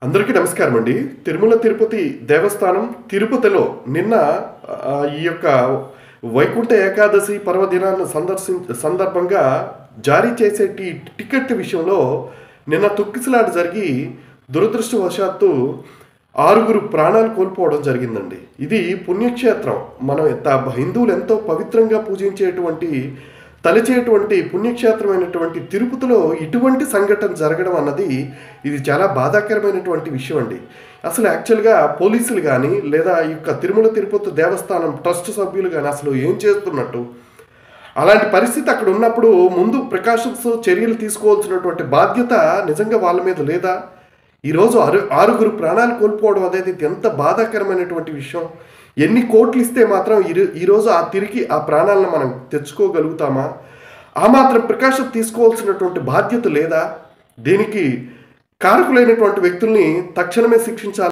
అందరికీ నమస్కారం అండి. తిరుమల తిరుపతి దేవస్థానం తిరుపతిలో నిన్న ఈ యొక్క వైకుంఠ ఏకాదశి పర్వదినాన్ని సందర్భంగా జారీ చేసే టికెట్ విషయంలో నిన్న తొక్కిసలాట జరిగి దురదృష్టవశాత్తు 6 ప్రాణాలు కోల్పోవడం జరిగిందండి. ఇది పుణ్యక్షేత్రం. మనం హిందువులు ఎంతో పవిత్రంగా పూజించేటువంటి తలచేటువంటి పుణ్యక్షేత్రమైనటువంటి తిరుపతిలో ఇటువంటి సంఘటన జరగడం అన్నది ఇది చాలా బాధాకరమైనటువంటి విషయం అండి. అసలు యాక్చువల్గా పోలీసులు కానీ లేదా ఈ యొక్క తిరుమల తిరుపతి దేవస్థానం ట్రస్ట్ సభ్యులు కానీ అసలు ఏం చేస్తున్నట్టు, అలాంటి పరిస్థితి అక్కడ ఉన్నప్పుడు ముందు ప్రికాషన్స్ చర్యలు తీసుకోవాల్సినటువంటి బాధ్యత నిజంగా వాళ్ళ మీద లేదా? ఈరోజు 6 ప్రాణాలు కోల్పోవడం అనేది ఎంత బాధాకరమైనటువంటి విషయం. ఎన్ని కోట్లు ఇస్తే మాత్రం ఈరోజు తిరిగి ఆ ప్రాణాలను మనం తెచ్చుకోగలుగుతామా? ఆ మాత్రం ప్రికాషన్ తీసుకోవాల్సినటువంటి బాధ్యత లేదా? దీనికి కారకులైనటువంటి వ్యక్తుల్ని తక్షణమే శిక్షించాలి.